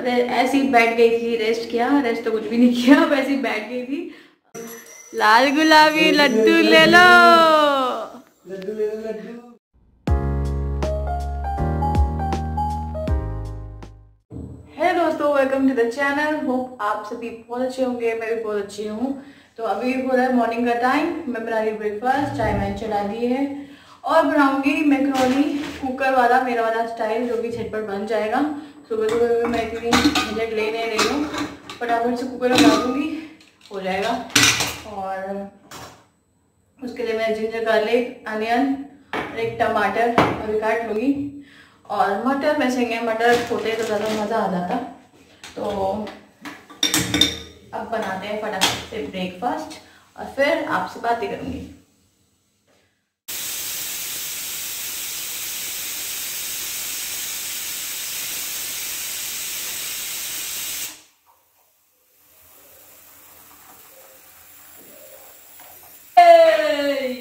और ऐसी बैठ गई थी, रेस्ट किया, रेस्ट तो कुछ भी नहीं किया, वैसे ही बैठ गई थी। लाल गुलाबी लड्डू ले लो, लड्डू ले लो, लड्डू। हेलो दोस्तों, welcome to the channel. Hope आप सभी बहुत अच्छे होंगे, मैं भी बहुत अच्छी हूँ। तो अभी हो रहा है मॉर्निंग का टाइम, मैं बना रही ब्रेकफास्ट, चाय मैंने चढ़ा दी है और बनाऊंगी मैकरोनी कुकर वाला, मेरा वाला स्टाइल, जो कि झटपट बन जाएगा। सुबह सुबह मैं इतनी झंझट ले नहीं रही हूँ, फटाफट से कुकर में डाल दूँगी, हो जाएगा। और उसके लिए मैं जिंजर गार्लिक, अनियन और एक टमाटर अभी काट लूँगी। और मटर मैसेंगे, मटर छोटे तो ज़्यादा मज़ा आ जाता। तो अब बनाते हैं फटाफट से ब्रेकफास्ट और फिर आपसे बातें करूँगी।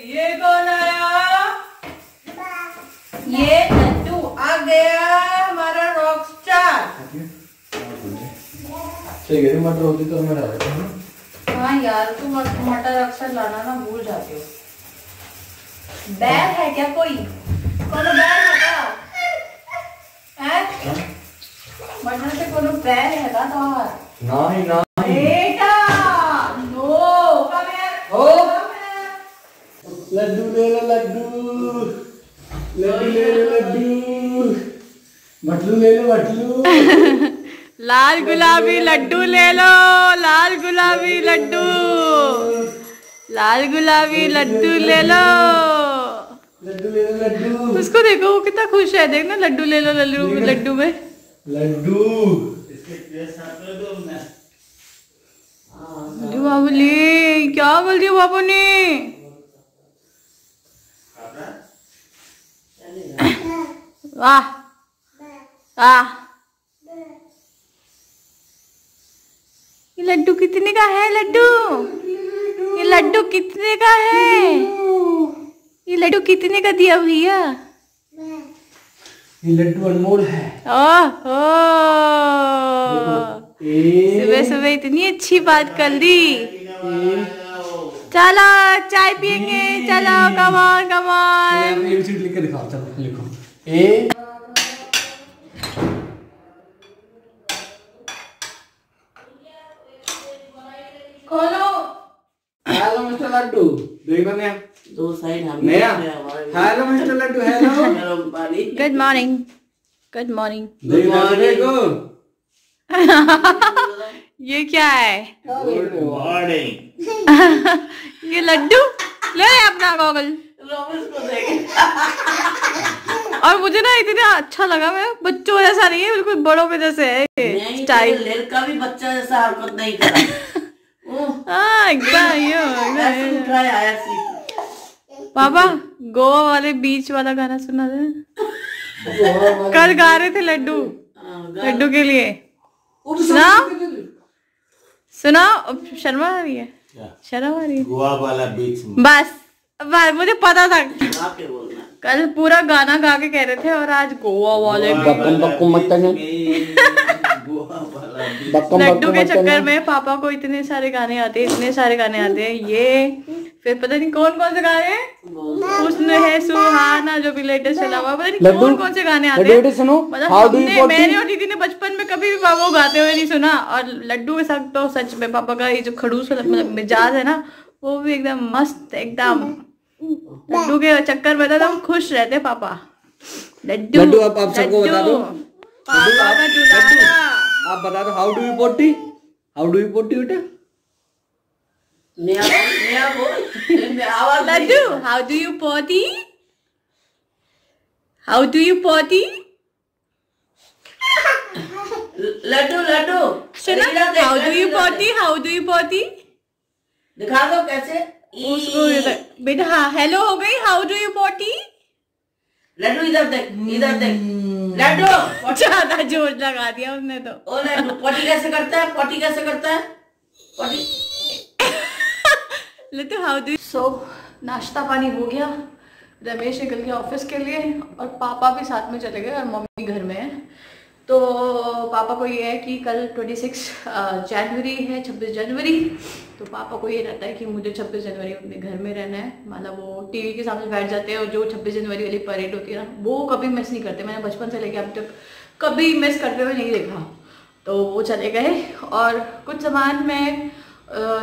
ये कौन आया? ये लड्डू आ गया, हमारा रॉक स्टार। मटर होती तो मैं डाल देता। हाँ यार, तुम मटर अक्सर लाना ना भूल जाते हो। बैल है क्या कोई? कोनो बैल है क्या? मटर से कोनो बैल है क्या तुम्हारा? नहीं नहीं बेटा नो कम हियर। ओ लड्डू ले लो, लड्डू लड्डू ले लो, लड्डू मटलू ले लो, मटलू। लाल गुलाबी लड्डू ले लो, लाल गुलाबी लड्डू, लाल गुलाबी लड्डू ले लो, लड्डू ले लो, लड्डू। उसको देखो, वो कितना खुश है, देखना लड्डू ले लो, लड्डू लड्डू में लड्डू। बाबुली क्या बोल दिया बाबू ने? वाह वाह, ये लड्डू कितने का है? लड्डू, ये लड्डू कितने का है? ये लड्डू कितने का दिया भैया? ये लड्डू अनमोल है। ओहो, सुबह सुबह इतनी अच्छी बात कर दी। चलो चाय पियेंगे, चलो कम ऑन कम ऑन। लिख के दिखाओ, चलो लिखो। ए खोलो। हेलो मिस्टर लड्डू, देखना नया दो साइड हम नया। Hello mister Laddu, hello good morning, good morning. देखो ये क्या है? Good morning. ये लड्डू ले अपना गॉगल। और मुझे ना इतना अच्छा लगा, मैं बच्चों जैसा नहीं है, बिल्कुल बड़ों पे जैसे है स्टाइल। लड़का भी बच्चा जैसा हरकत नहीं करा। हाँ एकदम पापा, गोवा वाले बीच वाला गाना सुना दे। कल गा रहे थे लड्डू, लड्डू के लिए। सुनाओ सुनाओ, शर्मा आ रही है, शर्म आ रही है। गोवा वाला बीच बस मुझे पता था। कल पूरा गाना गा के कह रहे थे और आज गोवा वाले लड्डू के चक्कर में पापा को इतने सारे गाने आते हैं, इतने सारे गाने आते हैं। ये फिर पता नहीं कौन कौन से गाने हैं, उसने है सुहाना जो भी लेटेस्ट चला हुआ, पता नहीं कौन कौन से गाने आते हैं। मतलब मैंने और दीदी ने बचपन में कभी भी पापा को गाते हुए नहीं सुना। और लड्डू के साथ तो सच में पापा का ये जो खड़ूस मतलब मिजाज है ना, वो भी एकदम मस्त, एकदम लड्डू के चक्कर में एकदम खुश रहते पापा। लड्डू लड्डू आप सबको बता दो, पापा का दुलारा। आप बता दो, how do you potty, how do you potty बेटा? Laddu how do you potty, how do you potty? Laddu Laddu सुना, how do you potty, how do you potty? दिखा दो कैसे। उसको बेटा हाँ हेलो हो गई, how do you potty? Laddu इधर देख, इधर देख लड्डू। ज्यादा जोर लगा दिया उसने तो। ओ लड्डू पोटी कैसे करता है, पोटी कैसे करता है, potty. Laddu how do. So नाश्ता पानी हो गया, रमेश निकल गया ऑफिस के लिए और पापा भी साथ में चले गए और मम्मी घर में है। तो पापा को ये है कि कल 26 जनवरी है, 26 जनवरी, तो पापा को ये रहता है कि मुझे 26 जनवरी अपने घर में रहना है। मतलब वो टीवी के सामने बैठ जाते हैं और जो 26 जनवरी वाली परेड होती है ना, वो कभी मिस नहीं करते। मैंने बचपन से लेके अब तक कभी मिस करते हुए नहीं देखा। तो वो चले गए और कुछ सामान मैं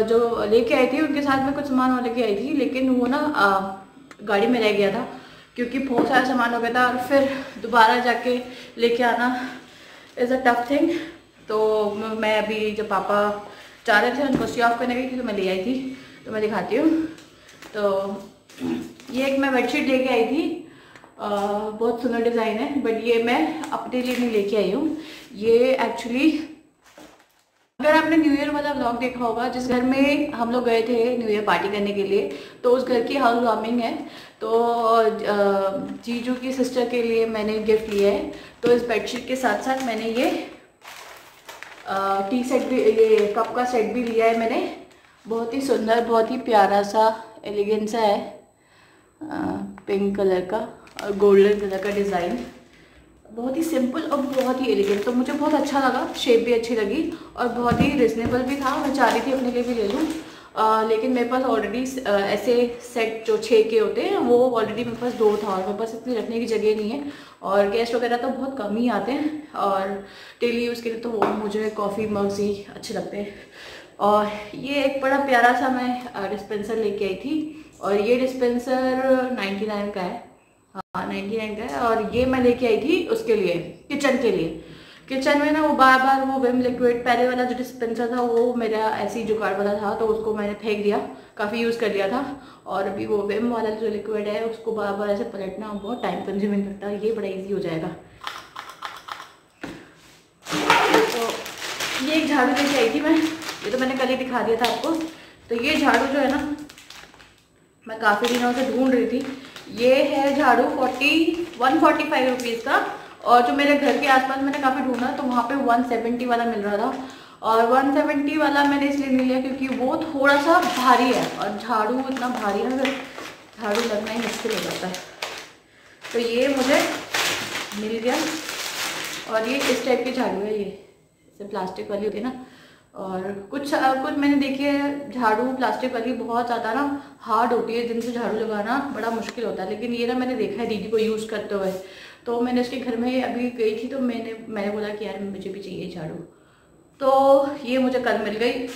जो लेके आई थी उनके साथ में कुछ सामान और लेके आई थी, लेकिन वो ना गाड़ी में रह गया था क्योंकि बहुत सारा सामान हो गया था और फिर दोबारा जाके लेके आना इज़ अ टफ थिंग। तो मैं अभी जब पापा चाह रहे थे उनको सी ऑफ करने गई थी तो मैं ले आई थी, तो मैं दिखाती हूँ। तो ये एक मैं बेडशीट लेके आई थी, बहुत सुंदर डिज़ाइन है, बट ये मैं अपने लिए नहीं लेके आई हूँ। ये एक्चुअली, अगर आपने न्यू ईयर वाला व्लॉग देखा होगा जिस घर में हम लोग गए थे न्यू ईयर पार्टी करने के लिए, तो उस घर की हाउस वार्मिंग है। तो जीजू की सिस्टर के लिए मैंने गिफ्ट लिया है। तो इस बेडशीट के साथ साथ मैंने ये टी सेट भी, ये कप का सेट भी लिया है मैंने। बहुत ही सुंदर, बहुत ही प्यारा सा एलिगेंट सा है, पिंक कलर का और गोल्डन कलर का डिज़ाइन, बहुत ही सिंपल और बहुत ही एलिगेंट। तो मुझे बहुत अच्छा लगा, शेप भी अच्छी लगी और बहुत ही रिजनेबल भी था। मैं चाह रही थी अपने लिए भी ले लूँ, लेकिन मेरे पास ऑलरेडी ऐसे सेट जो 6 के होते हैं वो ऑलरेडी मेरे पास 2 था और मेरे पास इतनी रखने की जगह नहीं है। और गेस्ट वगैरह तो बहुत कम ही आते हैं और डेली यूज़ के लिए तो वो मुझे कॉफ़ी मग्स ही अच्छे लगते हैं। और ये एक बड़ा प्यारा सा मैं डिस्पेंसर लेके आई थी और ये डिस्पेंसर 99 का है, हाँ 99 का है। और ये मैं लेके आई थी उसके लिए, किचन के लिए। किचन में ना वो बार बार वो विम लिक्विड, पहले वाला जो डिस्पेंसर था वो मेरा ऐसे ही जुगाड़ वाला था तो उसको मैंने फेंक दिया, काफ़ी यूज़ कर लिया था। और अभी वो विम वाला जो लिक्विड है उसको बार बार ऐसे पलटना बहुत टाइम कंज्यूमिंग लगता है, ये बड़ा ईजी हो जाएगा। तो ये एक झाड़ू लेके आई थी मैं, ये तो मैंने कल ही दिखा दिया था आपको। तो ये झाड़ू जो है ना, मैं काफ़ी दिनों से ढूंढ रही थी। ये है झाड़ू 145 रुपीज़ का, और जो मेरे घर के आसपास मैंने काफ़ी ढूंढा तो वहाँ पे 170 वाला मिल रहा था। और 170 वाला मैंने इसलिए नहीं लिया क्योंकि वो थोड़ा सा भारी है और झाड़ू इतना भारी है ना, झाड़ू लगना ही मुश्किल हो जाता है। तो ये मुझे मिल गया और ये इस टाइप की झाड़ू है, ये जैसे प्लास्टिक वाली होती है ना। और कुछ मैंने देखी है झाड़ू प्लास्टिक वाली बहुत ज़्यादा ना हार्ड होती है, जिनसे झाड़ू लगाना बड़ा मुश्किल होता है। लेकिन ये ना मैंने देखा है दीदी को यूज़ करते हुए, तो मैंने उसके घर में अभी गई थी तो मैंने बोला कि यार मुझे भी चाहिए झाड़ू, तो ये मुझे कल मिल गई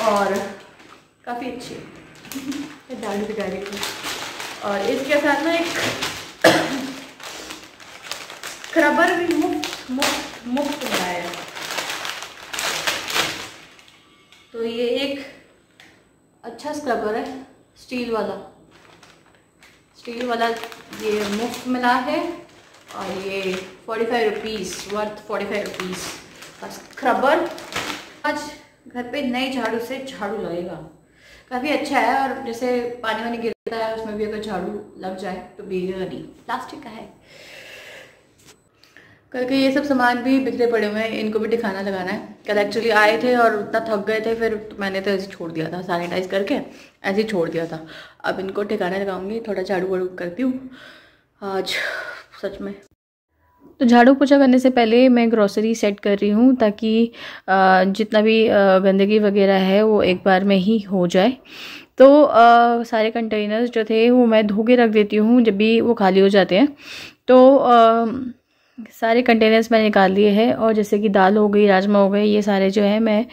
और काफ़ी अच्छी है झाड़ू की गाड़ी की। और इसके साथ ना एक स्क्रबर भी मुफ्त मिला है। तो ये एक अच्छा स्क्रबर है, स्टील वाला ये मुफ्त मिला है। और ये 45 रुपीज़, वर्थ 45 रुपीज़ का स्क्रबर। आज घर पे नई झाड़ू से झाड़ू लगेगा, काफ़ी अच्छा है। और जैसे पानी वानी गिरता है उसमें भी अगर झाड़ू लग जाए तो भीगेगा नहीं, प्लास्टिक का है। कल के ये सब सामान भी बिखरे पड़े हुए हैं, इनको भी ठिकाना लगाना है। कल एक्चुअली आए थे और उतना थक गए थे, फिर मैंने तो ऐसे छोड़ दिया था, सैनिटाइज करके ऐसे ही छोड़ दिया था। अब इनको ठिकाना लगाऊंगी, थोड़ा झाड़ू वाड़ू करती हूँ आज सच में। तो झाड़ू पोछा करने से पहले मैं ग्रॉसरी सेट कर रही हूँ ताकि जितना भी गंदगी वगैरह है वो एक बार में ही हो जाए। तो सारे कंटेनर्स जो थे वो मैं धो के रख देती हूँ जब भी वो खाली हो जाते हैं। तो सारे कंटेनर्स मैंने निकाल लिए हैं और जैसे कि दाल हो गई, राजमा हो गए, ये सारे जो है मैं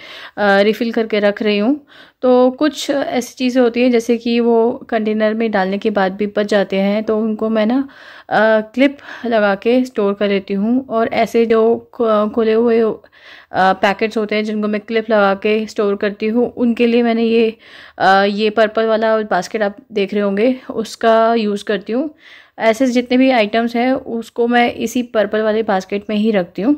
रिफ़िल करके रख रही हूँ। तो कुछ ऐसी चीज़ें होती हैं जैसे कि वो कंटेनर में डालने के बाद भी बच जाते हैं, तो उनको मैं ना क्लिप लगा के स्टोर कर लेती हूँ। और ऐसे जो खुले हुए पैकेट्स होते हैं जिनको मैं क्लिप लगा के स्टोर करती हूँ, उनके लिए मैंने ये पर्पल वाला बास्केट आप देख रहे होंगे उसका यूज़ करती हूँ। ऐसे जितने भी आइटम्स हैं उसको मैं इसी पर्पल वाले बास्केट में ही रखती हूँ।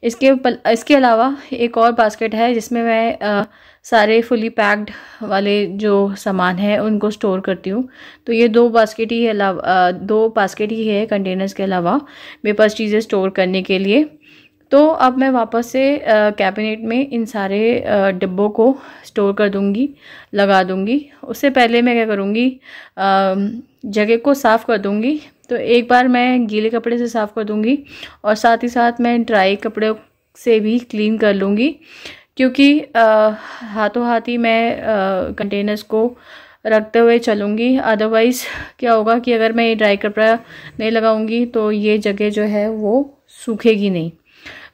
इसके अलावा एक और बास्केट है जिसमें मैं सारे फुली पैक्ड वाले जो सामान है उनको स्टोर करती हूँ। तो ये दो बास्केट ही है कंटेनर्स के अलावा मेरे पास चीज़ें स्टोर करने के लिए। तो अब मैं वापस से कैबिनेट में इन सारे डिब्बों को स्टोर कर दूँगी, लगा दूँगी। उससे पहले मैं क्या करूँगी, जगह को साफ़ कर दूँगी तो एक बार मैं गीले कपड़े से साफ़ कर दूँगी और साथ ही साथ मैं ड्राई कपड़ों से भी क्लीन कर लूँगी, क्योंकि हाथों हाथ ही मैं कंटेनर्स को रखते हुए चलूँगी। अदरवाइज़ क्या होगा कि अगर मैं ये ड्राई कपड़ा नहीं लगाऊंगी तो ये जगह जो है वो सूखेगी नहीं।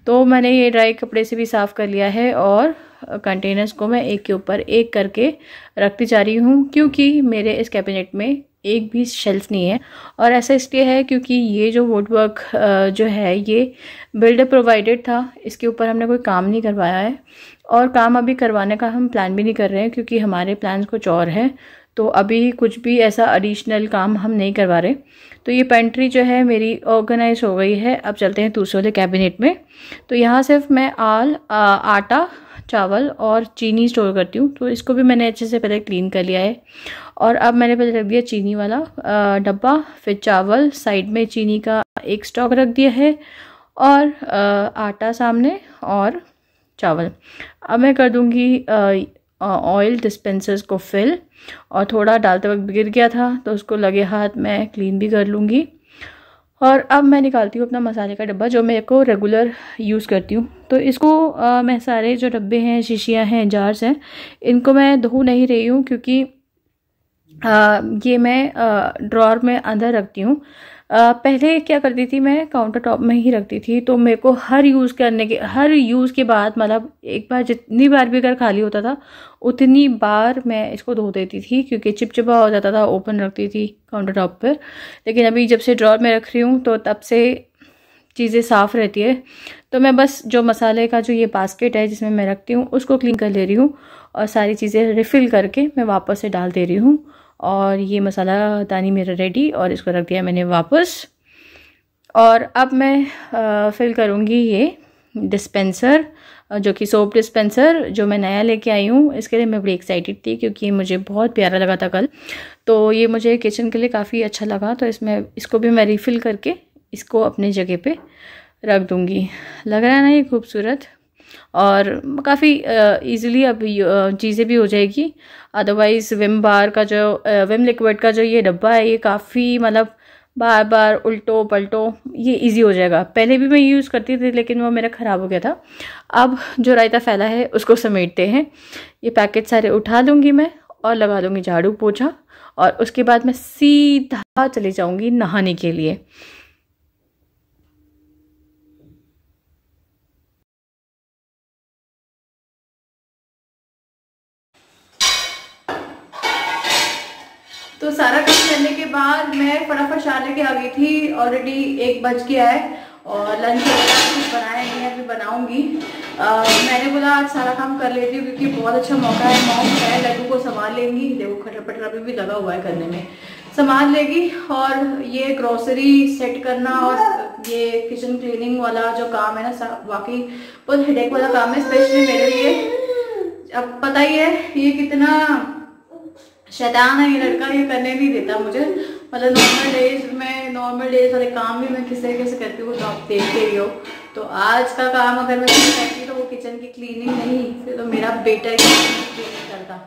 तो मैंने ये ड्राई कपड़े से भी साफ़ कर लिया है और कंटेनर्स को मैं एक के ऊपर एक करके रखती जा रही हूँ, क्योंकि मेरे इस कैबिनेट में एक भी शेल्फ नहीं है। और ऐसा इसलिए है क्योंकि ये जो वुड वर्क जो है ये बिल्डर प्रोवाइडेड था, इसके ऊपर हमने कोई काम नहीं करवाया है और काम अभी करवाने का हम प्लान भी नहीं कर रहे हैं, क्योंकि हमारे प्लान्स कुछ और हैं। तो अभी कुछ भी ऐसा एडिशनल काम हम नहीं करवा रहे। तो ये पेंट्री जो है मेरी ऑर्गेनाइज हो गई है। अब चलते हैं दूसरे वाले कैबिनेट में। तो यहाँ सिर्फ मैं आटा, चावल और चीनी स्टोर करती हूँ। तो इसको भी मैंने अच्छे से पहले क्लीन कर लिया है और अब मैंने पहले रख दिया चीनी वाला डब्बा, फिर चावल साइड में, चीनी का एक स्टॉक रख दिया है और आटा सामने और चावल। अब मैं कर दूँगी ऑयल डिस्पेंसर्स को फिल, और थोड़ा डालते वक्त गिर गया था तो उसको लगे हाथ मैं क्लीन भी कर लूँगी। और अब मैं निकालती हूँ अपना मसाले का डब्बा जो मेरे को रेगुलर यूज़ करती हूँ। तो इसको मैं सारे जो डब्बे हैं, शीशियाँ हैं, जार्स हैं, इनको मैं धो नहीं रही हूँ, क्योंकि ये मैं ड्रॉर में अंदर रखती हूँ। पहले क्या करती थी, मैं काउंटर टॉप में ही रखती थी। तो मेरे को हर यूज़ के बाद, मतलब एक बार जितनी बार भी अगर खाली होता था उतनी बार मैं इसको धो देती थी, क्योंकि चिपचिपा हो जाता था, ओपन रखती थी काउंटर टॉप पर। लेकिन अभी जब से ड्रॉर में रख रही हूँ तो तब से चीज़ें साफ़ रहती है। तो मैं बस जो मसाले का जो ये बास्केट है जिसमें मैं रखती हूँ उसको क्लीन कर ले रही हूँ और सारी चीज़ें रिफ़िल करके मैं वापस से डाल दे रही हूँ। और ये मसाला दानी मेरा रेडी, और इसको रख दिया मैंने वापस। और अब मैं फिल करूँगी ये डिस्पेंसर, जो कि सोप डिस्पेंसर जो मैं नया लेके आई हूँ। इसके लिए मैं बड़ी एक्साइटेड थी, क्योंकि मुझे बहुत प्यारा लगा था कल। तो ये मुझे किचन के लिए काफ़ी अच्छा लगा। तो इसको भी मैं रिफ़िल करके इसको अपनी जगह पे रख दूँगी। लग रहा है ना ये खूबसूरत, और काफ़ी इजीली अब चीज़ें भी हो जाएगी। अदरवाइज़ विम लिक्विड का जो ये डब्बा है ये काफ़ी, मतलब बार बार उल्टो पलटो, ये इजी हो जाएगा। पहले भी मैं यूज़ करती थी लेकिन वो मेरा ख़राब हो गया था। अब जो रायता फैला है उसको समेटते हैं। ये पैकेट सारे उठा लूँगी मैं और लगा दूँगी झाड़ू पोछा, और उसके बाद मैं सीधा चली जाऊँगी नहाने के लिए। तो सारा काम करने के बाद मैं फटाफट चाय लेके आ गई थी। ऑलरेडी 1 बज गया है और लंच वगैरह कुछ बनाया नहीं है, अभी बनाऊंगी। मैंने बोला आज सारा काम कर लेती हूँ, क्योंकि बहुत अच्छा मौका है। मॉम है, लड्डू को संभाल लेंगी। देखो खटर पटर अभी भी लगा हुआ है करने में, संभाल लेगी। और ये ग्रोसरी सेट करना और ये किचन क्लीनिंग वाला जो काम है ना, वाकई बहुत हेडेक वाला काम है, स्पेशली मेरे लिए। अब पता ही है ये कितना शैतान है ये लड़का, ये करने नहीं देता मुझे। मतलब नॉर्मल डेज वाले काम भी मैं किस तरीके से करती हूँ तो आप देखते ही हो। तो आज का काम अगर मैं करती हूँ तो वो किचन की क्लीनिंग नहीं, फिर तो मेरा बेटा ही क्लीनिंग करता।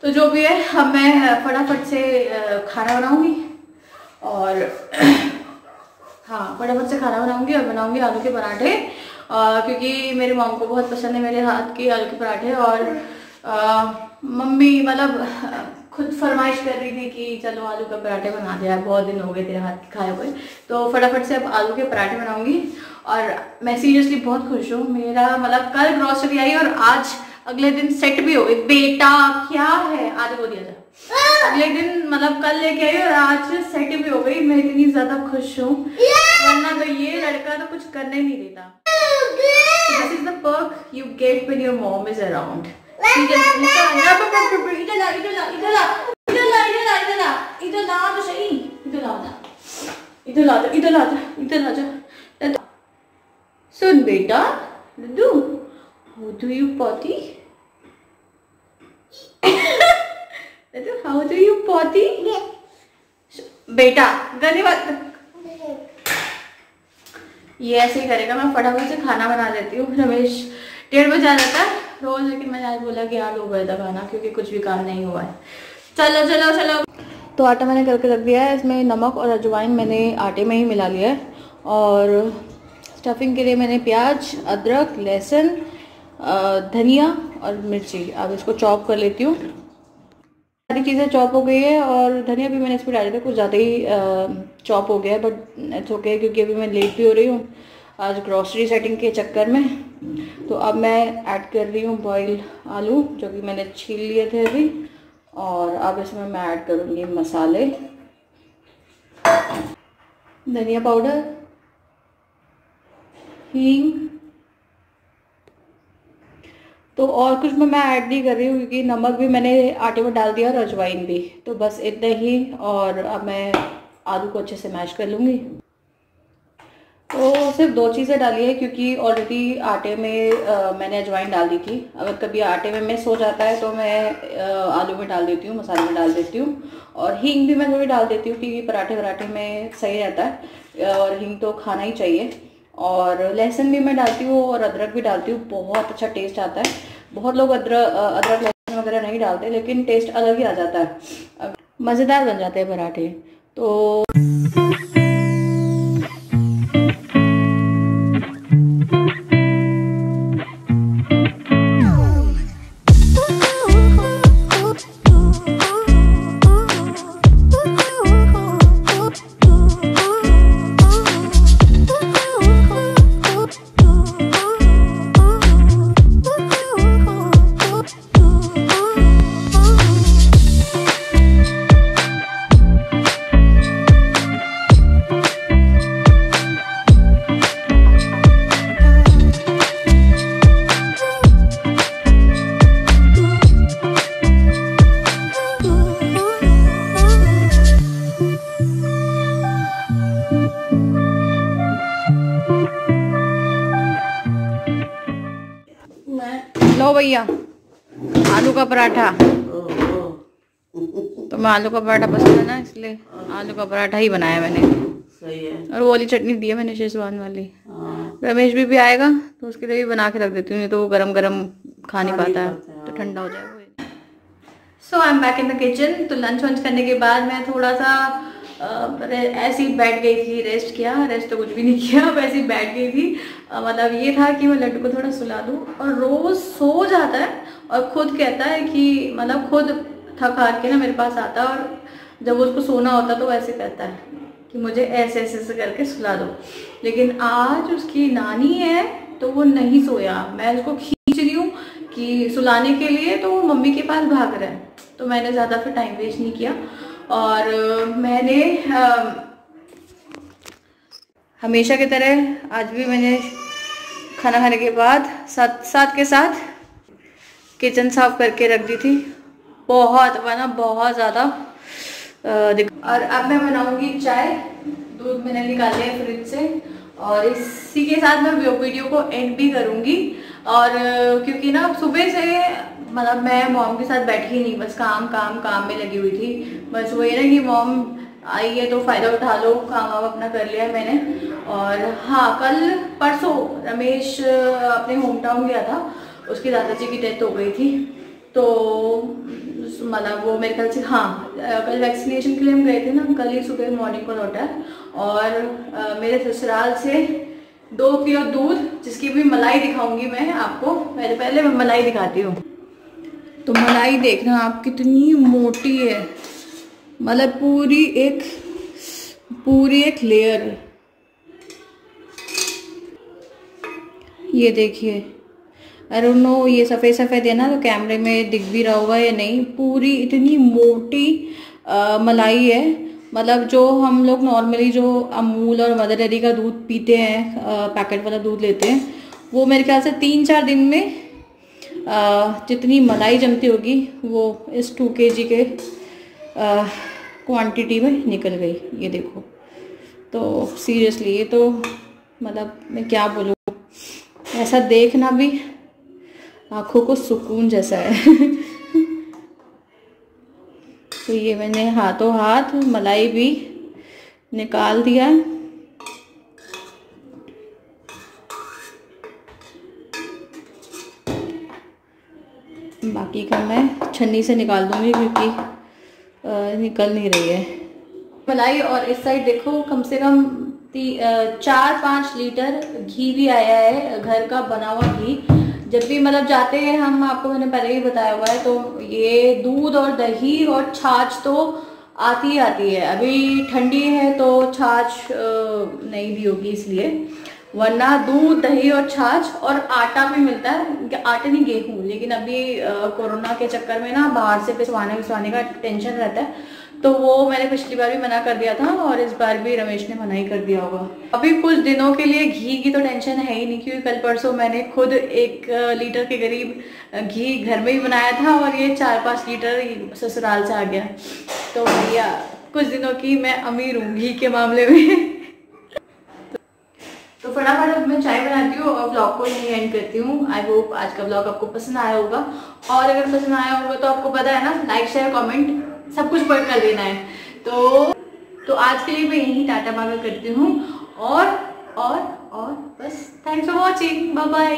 तो जो भी है, अब मैं फटाफट से खाना बनाऊंगी और हाँ, फटाफट से खाना बनाऊंगी और बनाऊंगी आलू के पराठे, क्योंकि मेरी मॉम को बहुत पसंद है मेरे हाथ के आलू के पराठे। और मम्मी मतलब खुद फरमाइश कर रही थी कि चलो आलू का पराठे बना दिया, बहुत दिन हो गए तेरे हाथ के खाए हुए। तो फटाफट से अब आलू के पराठे बनाऊंगी। और मैं सीरियसली बहुत खुश हूँ। मेरा मतलब कल ग्रॉसरी आई और आज अगले दिन सेट भी हो गई। बेटा क्या है, आज बोलिए जा, अगले दिन मतलब कल लेके आई और आज सेट भी हो गई। मैं इतनी ज्यादा खुश हूँ, वरना तो ये लड़का तो कुछ करने नहीं देता। This is the perk you get when your mom is around. इधर ला। सुन बेटा, Laddu, how do you potty? How do you potty? बेटा गले बात, ये ऐसे ही करेगा। मैं फटाफट से खाना बना लेती हूँ। रमेश 1:30 बजे आ जाता है रोज, लेकिन मैंने आज बोला कि आज हो गया था खाना, क्योंकि कुछ भी काम नहीं हुआ है। चलो चलो चलो। तो आटा मैंने करके रख दिया है। इसमें नमक और अजवाइन मैंने आटे में ही मिला लिया है। और स्टफिंग के लिए मैंने प्याज, अदरक, लहसुन, धनिया और मिर्ची, अब इसको चॉप कर लेती हूँ। सारी चीज़ें चॉप हो गई है और धनिया भी मैंने इसमें डाली थी, कुछ ज़्यादा ही चॉप हो गया है, बट इट्स ओके क्योंकि अभी मैं लेट भी हो रही हूँ आज ग्रॉसरी सेटिंग के चक्कर में। तो अब मैं ऐड कर रही हूँ बॉइल्ड आलू जो कि मैंने छील लिए थे अभी। और अब इसमें मैं ऐड करूँगी मसाले, धनिया पाउडर, हींग। तो और कुछ मैं ऐड नहीं कर रही हूँ क्योंकि नमक भी मैंने आटे में डाल दिया और अजवाइन भी, तो बस इतना ही। और अब मैं आलू को अच्छे से मैश कर लूँगी। तो सिर्फ 2 चीज़ें डाली है क्योंकि ऑलरेडी आटे में मैंने अजवाइन डाल दी थी। अगर कभी आटे में मिस हो जाता है तो मैं आलू में डाल देती हूँ, मसाले में डाल देती हूँ। और हींग भी मैं थोड़ी डाल देती हूँ क्योंकि पराठे में सही रहता है और हींग तो खाना ही चाहिए। और लहसुन भी मैं डालती हूँ और अदरक भी डालती हूँ, बहुत अच्छा टेस्ट आता है। बहुत लोग अदरक लहसुन वगैरह नहीं डालते लेकिन टेस्ट अलग ही आ जाता है, मज़ेदार बन जाते हैं पराठे। तो लो भैया आलू का पराठा। तो मैं आलू का पराठा पसंद है ना, इसलिए आलू का पराठा ही बनाया मैंने। सही है। और वो वाली चटनी दी है मैंने, शेजवान वाली। रमेश भी आएगा तो उसके लिए भी बना के रख देती हूँ, तो वो गरम गरम खा नहीं पाता है तो ठंडा हो जाएगा। So I am back in the kitchen. तो लंच वंच करने के बाद मैं थोड़ा सा ऐसे ही बैठ गई थी, रेस्ट किया। रेस्ट तो कुछ भी नहीं किया, वैसे ही बैठ गई थी। मतलब ये था कि मैं लड्डू को थोड़ा सुला दूँ। और रोज़ सो जाता है और खुद कहता है कि मतलब खुद थक हार के ना मेरे पास आता है और जब उसको सोना होता तो वैसे कहता है कि मुझे ऐसे ऐसे ऐसे करके सुला दो। लेकिन आज उसकी नानी है तो वो नहीं सोया। मैं उसको खींच रही हूँ कि सुलाने के लिए, तो वो मम्मी के पास भाग रहा है। तो मैंने ज़्यादा फिर टाइम वेस्ट नहीं किया और मैंने हमेशा की तरह आज भी मैंने खाना खाने के बाद साथ के साथ किचन साफ करके रख दी थी। बहुत ज़्यादा और अब मैं बनाऊंगी चाय। दूध मैंने निकाले है फ्रिज से और इसी के साथ मैं वीडियो को एंड भी करूंगी। और क्योंकि ना सुबह से मतलब मैं मॉम के साथ बैठी ही नहीं, बस काम में लगी हुई थी। बस वही ना कि मॉम आई है तो फ़ायदा उठा लो, काम वाम अपना कर लिया है मैंने। और हाँ, कल परसों रमेश अपने होम टाउन गया था, उसकी दादाजी की डेथ हो गई थी। तो मतलब वो मेरे ख्याल से कल वैक्सीनेशन के लिए हम गए थे ना, कल ही सुबह मॉर्निंग को लौटा है। और मेरे ससुराल से 2 किलो दूध, जिसकी भी मलाई दिखाऊंगी मैं आपको। पहले मैं मलाई दिखाती हूँ। तो मलाई देखना आप कितनी मोटी है, मतलब पूरी एक लेयर। ये देखिए, आई डोंट नो ये सफ़ेद है ना, तो कैमरे में दिख भी रहा होगा या नहीं। पूरी इतनी मोटी मलाई है। मतलब जो हम लोग नॉर्मली जो अमूल और मदर डेयरी का दूध पीते हैं, पैकेट वाला दूध लेते हैं, वो मेरे ख्याल से 3-4 दिन में जितनी मलाई जमती होगी वो इस 2 kg के क्वांटिटी में निकल गई। ये देखो, तो सीरियसली ये तो मतलब मैं क्या बोलूँ, ऐसा देखना भी आँखों को सुकून जैसा है। तो ये मैंने हाथों हाथ मलाई भी निकाल दिया। बाकी का मैं छन्नी से निकाल दूंगी क्योंकि निकल नहीं रही है मलाई। और इस साइड देखो कम से कम 4-5 लीटर घी भी आया है, घर का बना हुआ घी। जब भी मतलब जाते हैं हम, आपको मैंने पहले ही बताया हुआ है, तो ये दूध और दही और छाछ तो आती ही आती है। अभी ठंडी है तो छाछ नहीं भी होगी इसलिए, वरना दूध दही और छाछ और आटा भी मिलता है, आटा नहीं गेहूं। लेकिन अभी कोरोना के चक्कर में ना बाहर से पिसवाने का टेंशन रहता है, तो वो मैंने पिछली बार भी मना कर दिया था और इस बार भी रमेश ने मना ही कर दिया होगा। अभी कुछ दिनों के लिए घी की तो टेंशन है ही नहीं, क्योंकि कल परसों मैंने खुद 1 लीटर के करीब घी घर में ही बनाया था और ये 4-5 लीटर ससुराल से आ गया। तो भैया कुछ दिनों की मैं अमीर हूँ घी के मामले में। तो फटाफट अब मैं चाय बनाती हूँ और ब्लॉग को यहीं एंड करती हूँ। आई होप आज का ब्लॉग आपको पसंद आया होगा, और अगर पसंद आया होगा तो आपको पता है ना, लाइक शेयर कमेंट सब कुछ पढ़ कर देना है। तो आज के लिए मैं यहीं टाटा बाय करती हूँ और बस thanks for watching, bye bye.